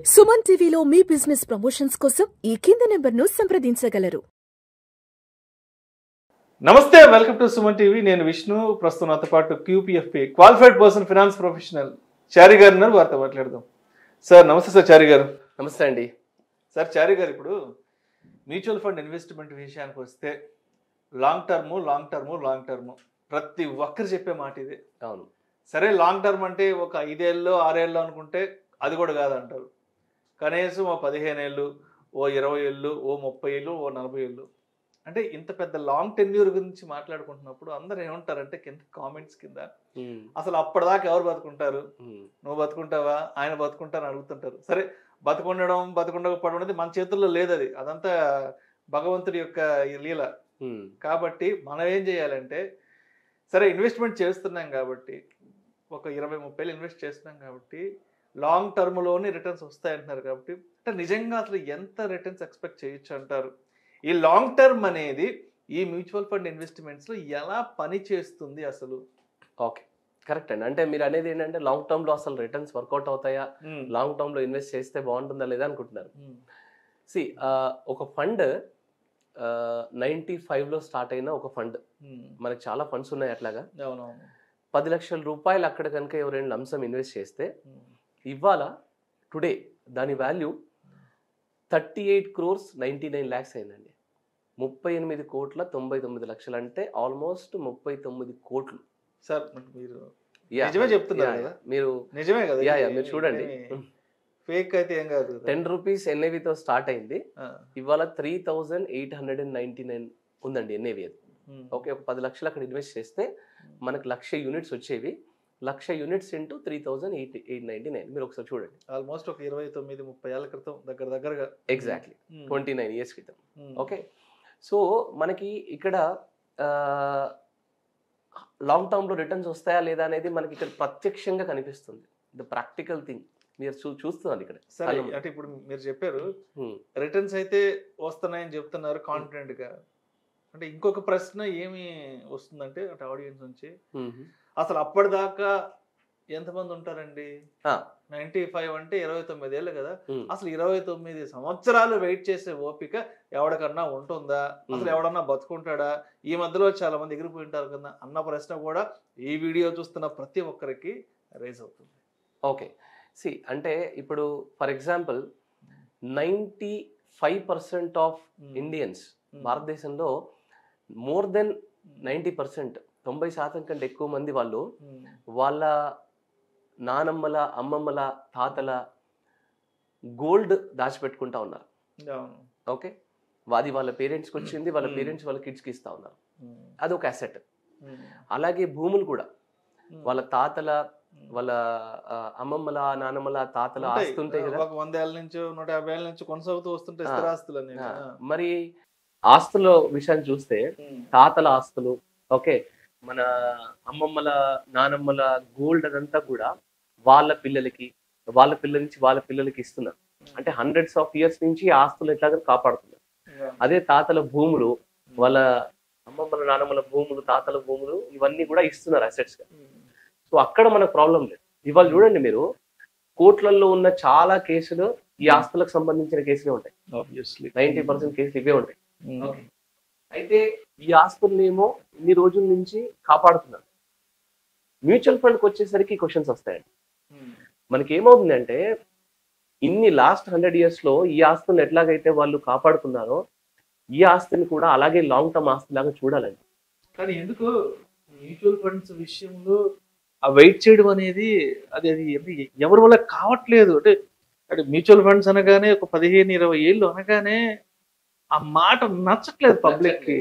సుమన్ టీవీలో మీ business promotions కోసం ఈ కింది నెంబర్ను సంప్రదించగలరు. నమస్తే, వెల్కమ్ టు సుమన్ టీవీ. నేను విష్ణు. ప్రస్తుతం నాతో పాటు QPFP qualified person finance professional Chari గారు ఉన్నారు. వారితో మాట్లాడదాం. సార్ నమస్తే. సార్ చారి గారు. నమస్తే అండి. సార్ చారి గారు, ఇప్పుడు మ్యూచువల్ ఫండ్ ఇన్వెస్ట్మెంట్ విషయానికి వస్తే లాంగ్ టర్మ్ ప్రతి ఒక్కరు చెప్పే మాట ఇదే. అవును, సరే, లాంగ్ టర్మ్ అంటే ఒక 5 ఏళ్ళు 6 ఏళ్ళు అనుకుంటే అది కూడా కాదంటారు. కనీసం ఓ 15 ఏళ్ళు, ఓ 20 ఏళ్ళు, ఓ 30 ఏళ్ళు, ఓ 40 ఏళ్ళు. అంటే ఇంత పెద్ద లాంగ్ టెన్యూర్ గురించి మాట్లాడుకుంటున్నప్పుడు అందరు ఏమంటారంటే కింద కామెంట్స్ కింద అసలు అప్పటిదాకా ఎవరు బతుకుంటారు, నువ్వు బతుకుంటావా, ఆయన బతుకుంటారని అడుగుతుంటారు. సరే, బతుకుండకపోవడం అనేది మన చేతుల్లో లేదు. అదంతా భగవంతుడి యొక్క లీల. కాబట్టి మనం ఏం చేయాలంటే, సరే ఇన్వెస్ట్మెంట్ చేస్తున్నాం కాబట్టి, ఒక 20-30 ఏళ్ళు ఇన్వెస్ట్ చేస్తున్నాం కాబట్టి లాంగ్ టర్మ్లోనే రిటర్న్స్ వస్తాయంటున్నారు. కాబట్టి అంటే నిజంగా అసలు ఎంత రిటర్న్స్ ఎక్స్పెక్ట్ చేయొచ్చు అంటారు? ఈ లాంగ్ టర్మ్ అనేది ఈ మ్యూచువల్ ఫండ్ ఇన్వెస్ట్మెంట్స్లో ఎలా పని చేస్తుంది అసలు? ఓకే, కరెక్ట్ అండి. అంటే మీరు అనేది ఏంటంటే లాంగ్ టర్మ్లో అసలు రిటర్న్స్ వర్కౌట్ అవుతాయా, లాంగ్ టర్మ్లో ఇన్వెస్ట్ చేస్తే బాగుంటుందా లేదా అనుకుంటున్నారు. ఒక ఫండ్ 95లో స్టార్ట్ అయిన ఒక ఫండ్, మనకి చాలా ఫండ్స్ ఉన్నాయి అట్లాగా. 10 లక్షల రూపాయలు అక్కడ కనుక ఎవరైనా లంసం ఇన్వెస్ట్ చేస్తే ఇవాళ టుడే దాని వాల్యూ 38,99 lakhs అయిందండి. 38,99,00,000 అంటే ఆల్మోస్ట్ 39 కోట్లు. సార్ మీరు నిజమే చెప్తున్నారు కదా? మీరు నిజమే కదా? మీరు చూడండి, ఫేక్ అయితే ఏం కాదు. 10 రూపీస్ NAVతో స్టార్ట్ అయింది, ఇవాళ 3,899 ఉందండి NAV. అది ఓకే, ఒక 10 లక్షలు అక్కడ ఇన్వెస్ట్ చేస్తే మనకు 1,00,000 యూనిట్స్ వచ్చేవి. 1,00,000 యూనిట్స్ ఇంటూ 3,899. మీరు ఒకసారి చూడండి, ఆల్మోస్ట్ ఒక 29-30 ఏళ్ల క్రితం దగ్గరగా. ఎగ్జాక్ట్లీ 29 years క్రితం. ఓకే, సో మనకి ఇక్కడ లాంగ్ టర్మ్లో రిటర్న్స్ వస్తాయా లేదా అనేది మనకి ఇక్కడ ప్రత్యక్షంగా కనిపిస్తుంది. ద ప్రాక్టికల్ థింగ్ మీరు చూస్తున్నారు ఇక్కడ. సరే, అంటే ఇప్పుడు మీరు చెప్పారు రిటర్న్స్ అయితే వస్తున్నాయని చెప్తున్నారు కాన్ఫిడెంట్ గా. అంటే ఇంకొక ప్రశ్న ఏమి వస్తుందంటే అంటే ఆడియన్స్ నుంచి, అసలు అప్పటిదాకా ఎంతమంది ఉంటారండి? 95 అంటే 29 ఏళ్ళు కదా. అసలు 29 సంవత్సరాలు వెయిట్ చేసే ఓపిక ఎవరికన్నా ఉంటుందా? అసలు ఎవడన్నా బతుకుంటాడా? ఈ మధ్యలో చాలా మంది ఎగిరిపోయి ఉంటారు కదా అన్న ప్రశ్న కూడా ఈ వీడియో చూస్తున్న ప్రతి ఒక్కరికి రైజ్ అవుతుంది. ఓకే, అంటే ఇప్పుడు ఫర్ ఎగ్జాంపుల్ 95% ఆఫ్ ఇండియన్స్ భారతదేశంలో మోర్ దెన్ 90%, 90% కంటే ఎక్కువ మంది వాళ్ళు వాళ్ళ నానమ్మల, అమ్మమ్మల, తాతల గోల్డ్ దాచిపెట్టుకుంటా ఉన్నారు. ఓకే, అది వాళ్ళ పేరెంట్స్కి వచ్చింది, వాళ్ళ పేరెంట్స్ వాళ్ళ కిడ్స్కి ఇస్తా ఉన్నారు. అది ఒక అసెట్. అలాగే భూములు కూడా వాళ్ళ తాతల, వాళ్ళ అమ్మమ్మల, నానమ్మల, తాతల ఆస్తులు ఉంటాయి కదా, 100 ఏళ్ళ నుంచి 150 ఏళ్ళ నుంచి కొనసాగుతూ వస్తుంటాయి స్థిరాస్తులు. మరి ఆస్తుల విషయాన్ని చూస్తే తాతల ఆస్తులు, ఓకే, మన అమ్మమ్మల, నానమ్మల గోల్డ్ అదంతా కూడా వాళ్ళ పిల్లలకి, వాళ్ళ పిల్లల నుంచి వాళ్ళ పిల్లలకి ఇస్తున్నారు. అంటే హండ్రెడ్స్ ఆఫ్ ఇయర్స్ నుంచి ఆస్తులు ఎట్లాగా కాపాడుతున్నారు. అదే తాతల భూములు, వాళ్ళ అమ్మమ్మల, నానమ్మల భూములు, తాతల భూములు, ఇవన్నీ కూడా ఇస్తున్నారు అసెట్స్ గా. సో అక్కడ మనకు ప్రాబ్లం లేదు. ఇవాళ చూడండి మీరు, కోర్టులలో ఉన్న చాలా కేసులు ఈ ఆస్తులకు సంబంధించిన కేసులే ఉంటాయి. 90% కేసులు ఇవే ఉంటాయి. అయితే ఈ ఆస్తులనేమో ఇన్ని రోజుల నుంచి కాపాడుతున్నారు. మ్యూచువల్ ఫండ్కి వచ్చేసరికి క్వశ్చన్స్ వస్తాయండి. మనకి ఏమవుతుందంటే, ఇన్ని లాస్ట్ 100 years లో ఈ ఆస్తులను ఎట్లాగైతే వాళ్ళు కాపాడుతున్నారో ఈ ఆస్తిని కూడా అలాగే లాంగ్ టర్మ్ ఆస్తి లాగా చూడాలండి. కానీ ఎందుకు మ్యూచువల్ ఫండ్స్ విషయంలో ఆ వెయిట్ చేయడం అనేది అది ఎవరి వల్ల కావట్లేదు? అంటే మ్యూచువల్ ఫండ్స్ అనగానే ఒక 15-20 ఏళ్ళు అనగానే ఆ మాట నచ్చట్లేదు పబ్లిక్ కి.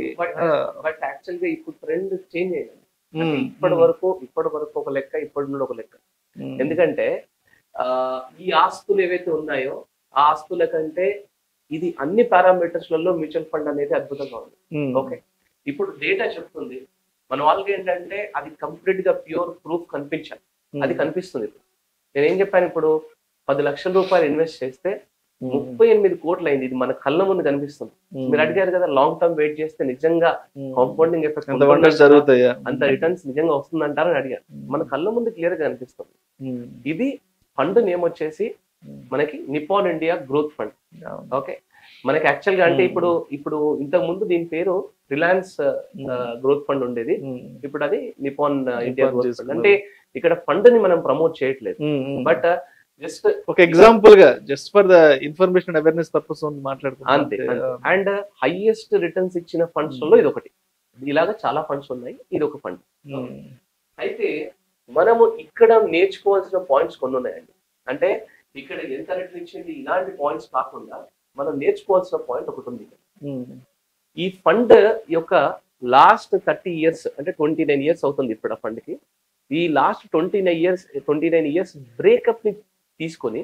బట్ యాక్చువల్ గా ఇప్పుడు ట్రెండ్ చేంజ్ అయ్యింది. ఇప్పటి వరకు ఒక లెక్క, ఇప్పటి నుండి ఒక లెక్క. ఎందుకంటే ఈ ఆస్తులు ఏవైతే ఉన్నాయో ఆ ఆస్తుల కంటే ఇది అన్ని పారామీటర్స్ లలో మ్యూచువల్ ఫండ్ అనేది అద్భుతంగా ఉంది. ఓకే, ఇప్పుడు డేటా చెప్తుంది మన వాళ్ళకి ఏంటంటే అది కంప్లీట్ గా ప్యూర్ ప్రూఫ్ కనిపించాలి. అది కనిపిస్తుంది. నేను ఏం చెప్పాను, ఇప్పుడు 10 లక్షల రూపాయలు ఇన్వెస్ట్ చేస్తే 38 కోట్లు అయింది. ఇది మన కళ్ళ ముందు కనిపిస్తుంది. మీరు అడిగారు కదా లాంగ్ టర్మ్ వెయిట్ చేస్తే నిజంగా కాంపౌండింగ్ ఎఫెక్ట్ జరుగుతాయా, అంత రిటర్న్స్ నిజంగా వస్తుందంటారని అడిగారు. మన కళ్ళ ముందు క్లియర్ గా కనిపిస్తుంది. ఇది ఫండ్ నేమ్ వచ్చేసి మనకి Nippon India growth fund. Okay, మనకి యాక్చువల్ గా అంటే ఇప్పుడు ఇంతకు ముందు దీని పేరు రిలయన్స్ గ్రోత్ ఫండ్ ఉండేది, ఇప్పుడు అది నిపాన్ ఇండియా గ్రోత్ ఫండ్. అంటే ఇక్కడ ఫండ్ ని మనం ప్రమోట్ చేయట్లేదు, బట్ జస్ట్ ఒక ఎగ్జాంపుల్ గా just for the information awareness purpose మాట్లాడుకుంటాం అంతే. అండ్ హైయెస్ట్ రిటర్న్స్ ఇచ్చిన ఫండ్స్ లో ఇది ఒకటి. ఇలాగా చాలా ఫండ్స్ ఉన్నాయి, ఇది ఒక ఫండ్. అయితే మనము ఇక్కడ నేర్చుకోవాల్సిన పాయింట్స్ కొన్ని ఉన్నాయండి. అంటే ఇక్కడ ఎంత రిటర్న్ ఇచ్చింది ఇలాంటి పాయింట్స్ కాకుండా మనం నేర్చుకోవాల్సిన పాయింట్ ఒకటి ఉంది. ఈ ఫండ్ యొక్క లాస్ట్ 30 years అంటే 29 years అవుతుంది ఇప్పుడు ఆ ఫండ్ కి. ఈ లాస్ట్ 29 years బ్రేకప్ ని తీసుకొని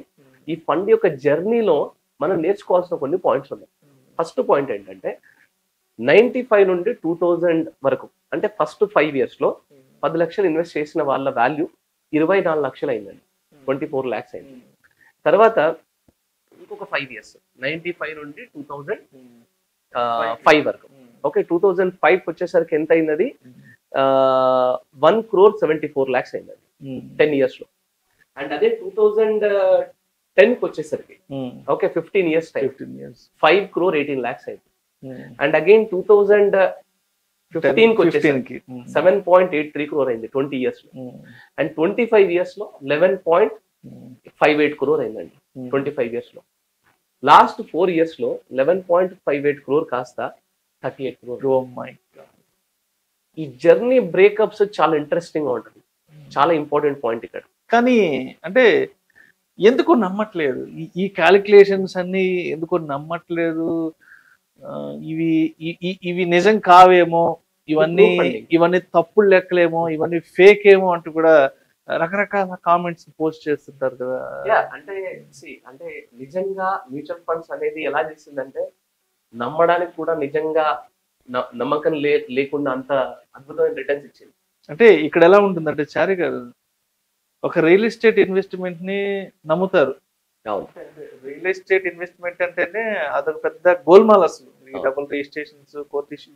ఈ ఫండ్ యొక్క జర్నీలో మనం నేర్చుకోవాల్సిన కొన్ని పాయింట్స్ ఉన్నాయి. ఫస్ట్ పాయింట్ ఏంటంటే 95 నుండి 2000 వరకు అంటే ఫస్ట్ 5 years లో 10 లక్షలు ఇన్వెస్ట్ చేసిన వాళ్ళ వాల్యూ 24 లక్షలు అయిందండి, 24 lakhs అయింది. తర్వాత ఇంకొక 5 years 95 నుండి 2005 వరకు. ఓకే, 2005 వచ్చేసరికి ఎంత అయింది? 1,74 lakhs అయింది 10 years లో. అండ్ అదే 2010 వచ్చేసరికి ఓకే 15 years టైం 5,18 lakhs అయింది. అండ్ అగైన్ 2015 వచ్చేసరికి 7.83 crore అయింది 20 years లో. అండ్ 25 years లో 11.58 crore అయిందండి 25 years లో. లాస్ట్ 4 years లో 11.58 crore కాస్త 38 crore. Oh my God. ఈ జర్నీ బ్రేకప్స్ చాలా ఇంట్రెస్టింగ్ గా ఉంటుంది, చాలా ఇంపార్టెంట్ పాయింట్ ఇక్కడ. కానీ అంటే ఎందుకు నమ్మట్లేదు ఈ క్యాలిక్యులేషన్స్ అన్ని, ఎందుకు నమ్మట్లేదు? ఇవి నిజం కావేమో, ఇవన్నీ తప్పుడు లెక్కలేమో, ఇవన్నీ ఫేక్ ఏమో అంటూ కూడా రకరకాల కామెంట్స్ పోస్ట్ చేస్తుంటారు కదా. అంటే నిజంగా మ్యూచువల్ ఫండ్స్ అనేది ఎలా చేసిందంటే నమ్మడానికి కూడా నిజంగా నమ్మకం లేకుండా అంత అద్భుతమైన రిటర్న్స్ ఇచ్చింది. అంటే ఇక్కడ ఎలా ఉంటుందంటే చారి గారు, ఒక రియల్ ఎస్టేట్ ఇన్వెస్ట్మెంట్ ని నమ్ముతారు. రియల్ ఎస్టేట్ ఇన్వెస్ట్మెంట్ అంటేనే అదొక పెద్ద గోల్మాల్. అసలు ఈ డబుల్ రిజిస్ట్రేషన్స్, కోర్ట్ ఇష్యూ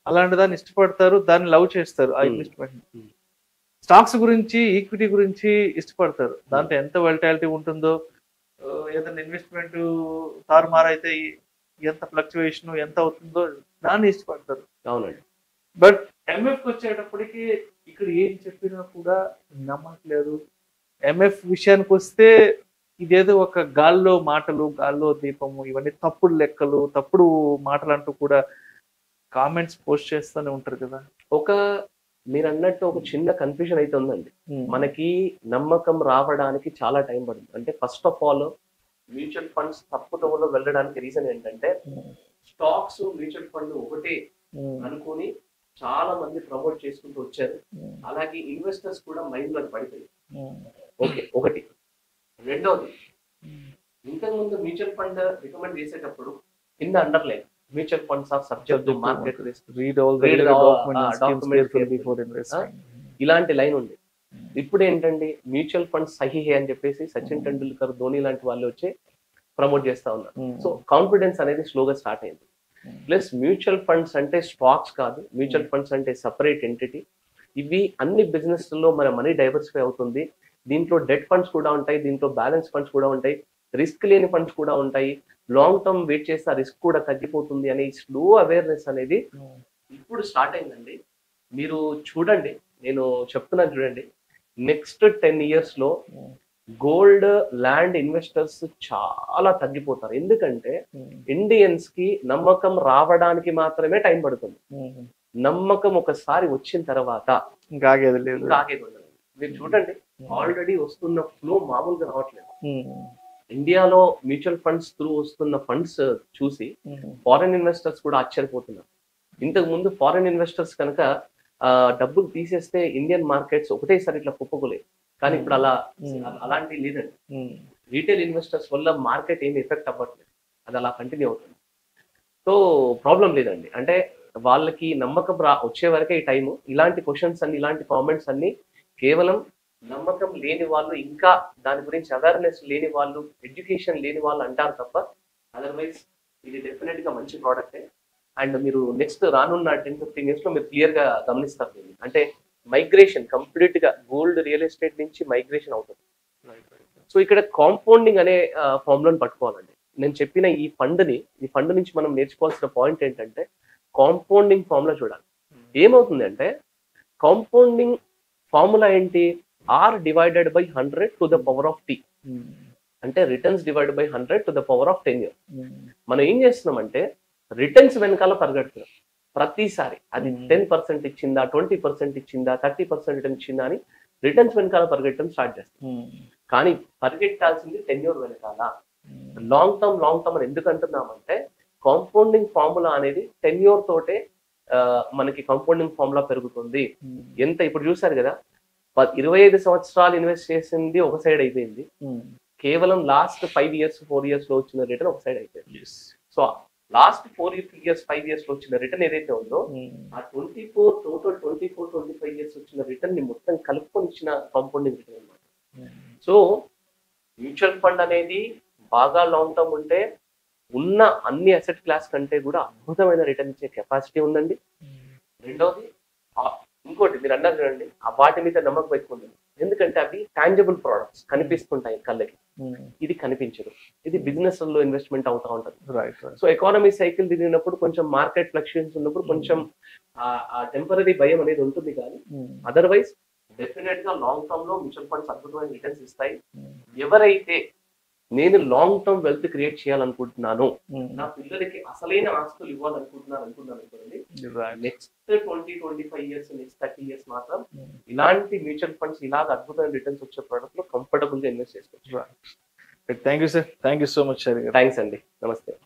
అలాంటి దాన్ని ఇష్టపడతారు, దాన్ని లవ్ చేస్తారు. ఆ ఇన్వెస్ట్మెంట్ స్టాక్స్ గురించి, ఈక్విటీ గురించి ఇష్టపడతారు. దాంట్లో ఎంత వెల్టాలిటీ ఉంటుందో, ఏదైనా ఇన్వెస్ట్మెంట్ తారుమారైతే ఎంత ఫ్లక్చువేషన్ ఎంత అవుతుందో దాన్ని ఇష్టపడతారు. అవునండి. బట్ ఎంఎఫ్ వచ్చేటప్పటికి ఇక్కడ ఏం చెప్పినా కూడా నమ్మట్లేదు. ఎంఎఫ్ విషయానికి వస్తే ఇదేదో ఒక గాల్లో మాటలు, గాల్లో దీపము, ఇవన్నీ తప్పుడు లెక్కలు, తప్పుడు మాటలు అంటూ కూడా కామెంట్స్ పోస్ట్ చేస్తూనే ఉంటారు కదా. మీరు అన్నట్టు ఒక చిన్న కన్ఫ్యూజన్ అయితే ఉందండి. మనకి నమ్మకం రావడానికి చాలా టైం పడుతుంది. అంటే first of all mutual funds తప్పుదోవలో వెళ్ళడానికి రీజన్ ఏంటంటే స్టాక్స్, మ్యూచువల్ ఫండ్ ఒకటే అనుకుని చాలా మంది ప్రమోట్ చేసుకుంటూ వచ్చారు. అలాగే ఇన్వెస్టర్స్ కూడా మైండ్ లో పడిపోయి ఓకే ఒకటి. రెండోది, ఇంతకుముందు మ్యూచువల్ ఫండ్ రికమెండ్ చేసేటప్పుడు కింద underline mutual funds are subject to market risk, ఇలాంటి లైన్ ఉంది. ఇప్పుడు ఏంటండి, మ్యూచువల్ ఫండ్స్ సహీ అని చెప్పేసి సచిన్ టెండూల్కర్, ధోని లాంటి వాళ్ళు వచ్చి ప్రమోట్ చేస్తా ఉన్నారు. సో కాన్ఫిడెన్స్ అనేది స్లోగా స్టార్ట్ అయింది. ప్లస్ మ్యూచువల్ ఫండ్స్ అంటే స్టాక్స్ కాదు, మ్యూచువల్ ఫండ్స్ అంటే సపరేట్ ఎంటిటీ. ఇవి అన్ని బిజినెస్ లో మన మనీ డైవర్సిఫై అవుతుంది. దీంట్లో డెట్ ఫండ్స్ కూడా ఉంటాయి, దీంట్లో బ్యాలెన్స్ ఫండ్స్ కూడా ఉంటాయి, రిస్క్ లేని ఫండ్స్ కూడా ఉంటాయి. లాంగ్ టర్మ్ వెయిట్ చేస్తే ఆ రిస్క్ కూడా తగ్గిపోతుంది అనే స్లో అవేర్నెస్ అనేది ఇప్పుడు స్టార్ట్ అయిందండి. మీరు చూడండి, నేను చెప్తున్నాను చూడండి, నెక్స్ట్ 10 years లో గోల్డ్, ల్యాండ్ ఇన్వెస్టర్స్ చాలా తగ్గిపోతారు. ఎందుకంటే ఇండియన్స్ కి నమ్మకం రావడానికి మాత్రమే టైం పడుతుంది. నమ్మకం ఒకసారి వచ్చిన తర్వాత ఆగేది లేదు. మీరు చూడండి, ఆల్రెడీ వస్తున్న ఫ్లో మామూలుగా రావట్లేదు. ఇండియాలో మ్యూచువల్ ఫండ్స్ త్రూ వస్తున్న ఫండ్స్ చూసి ఫారెన్ ఇన్వెస్టర్స్ కూడా ఆశ్చర్యపోతున్నారు. ఇంతకు ముందు ఫారెన్ ఇన్వెస్టర్స్ కనుక డబ్బులు తీసేస్తే ఇండియన్ మార్కెట్స్ ఒకటేసారి ఇట్లా కుప్పకూలేదు. కానీ ఇప్పుడు అలాంటి లేదండి. రీటైల్ ఇన్వెస్టర్స్ వల్ల మార్కెట్ ఏమి ఎఫెక్ట్ అవ్వట్లేదు, అది అలా కంటిన్యూ అవుతుంది. సో ప్రాబ్లం లేదండి. అంటే వాళ్ళకి నమ్మకం వచ్చే వరకే ఈ టైము. ఇలాంటి క్వశ్చన్స్ అన్ని, ఇలాంటి కామెంట్స్ అన్ని కేవలం నమ్మకం లేని వాళ్ళు, ఇంకా దాని గురించి అవేర్నెస్ లేని వాళ్ళు, ఎడ్యుకేషన్ లేని వాళ్ళు అంటారు తప్ప అదర్వైజ్ ఇది డెఫినెట్ గా మంచి ప్రోడక్టే. అండ్ మీరు నెక్స్ట్ రానున్న 10-15 years లో మీరు క్లియర్ గా గమనిస్తారు. అంటే మైగ్రేషన్ కంప్లీట్ గా గోల్డ్, రియల్ ఎస్టేట్ నుంచి మైగ్రేషన్ అవుతుంది. సో ఇక్కడ కాంపౌండింగ్ అనే ఫార్ములాని పట్టుకోవాలండి. నేను చెప్పిన ఈ ఫండ్ నుంచి మనం నేర్చుకోవాల్సిన పాయింట్ ఏంటంటే కాంపౌండింగ్ ఫార్ములా చూడాలి. ఏమవుతుంది అంటే కాంపౌండింగ్ ఫార్ములా ఏంటి? R divided by 100 to the power of T, అంటే returns divide by 100 to the power of 10 years. మనం ఏం చేస్తున్నామంటే రిటర్న్స్ వెనకాల పరిగెడుతున్నాం ప్రతిసారి. అది 10% ఇచ్చిందా, 20% ఇచ్చిందా, 30% రిటర్న్ ఇచ్చిందా అని రిటర్న్స్ వెనకాల పరిగెట్టడం స్టార్ట్ చేస్తాం. కానీ పరిగెట్టాల్సింది 10 years వెనకాల. లాంగ్ టర్మ్ అని ఎందుకు అంటున్నామంటే కాంపౌండింగ్ ఫార్ములా అనేది 10 years తోటే మనకి కాంపౌండింగ్ ఫార్ములా పెరుగుతుంది. ఎంత ఇప్పుడు చూసారు కదా, 25 సంవత్సరాలు ఇన్వెస్ట్ చేసింది ఒక సైడ్ అయిపోయింది, కేవలం లాస్ట్ 5 years 4 years లో వచ్చిన రిటర్న్ ఒక సైడ్ అయిపోయింది. సో లాస్ట్ 4 years 5 years లో వచ్చిన రిటర్న్ ఏదైతే ఉందో ఆ 24-25 years వచ్చిన రిటర్న్ ని మొత్తం కలుపుకొని ఇచ్చిన కాంపౌండింగ్ రిటర్న్ అన్నమాట. సో మ్యూచువల్ ఫండ్ అనేది బాగా లాంగ్ టర్మ్ ఉంటే ఉన్న అన్ని అసెట్ క్లాస్ కంటే కూడా అద్భుతమైన రిటర్న్ ఇచ్చే కెపాసిటీ ఉందండి. రెండవది ఇంకోటి మీరు అన్నారు చూడండి, వాటి మీద నమ్మకం పెట్టుకుంది. ఎందుకంటే అవి టాంజిబుల్ ప్రోడక్ట్స్, కనిపిస్తుంటాయి కళ్ళకి. ఇది కనిపించదు. ఇది బిజినెస్ లో ఇన్వెస్ట్మెంట్ అవుతా ఉంటుంది. సో ఎకానమీ సైకిల్ తిరిగినప్పుడు కొంచెం మార్కెట్ ఫ్లక్చుయేషన్స్ ఉన్నప్పుడు కొంచెం టెంపరీ భయం అనేది ఉంటుంది. కానీ అదర్వైజ్ డెఫినెట్ గా లాంగ్ టర్మ్ లో మ్యూచువల్ ఫండ్స్ అద్భుతమైన రిటర్న్స్ ఇస్తాయి. ఎవరైతే నేను లాంగ్ టర్మ్ వెల్త్ క్రియేట్ చేయాలనుకుంటున్నాను, నా పిల్లలకి అసలైన ఆస్తులు ఇవ్వాలనుకుంటున్నాను అనుకోండి, నెక్స్ట్ 20-25 years నెక్స్ట్ 30 years మాత్రం ఇలాంటి మ్యూచువల్ ఫండ్స్ ఇలాగ అద్భుతమైన రిటర్న్స్ వచ్చే ప్రోడక్ట్ లో కంఫర్టబుల్ గా ఇన్వెస్ట్ చేసుకోవచ్చు. Thank you sir, thank you so much. Thanks అండి, నమస్తే.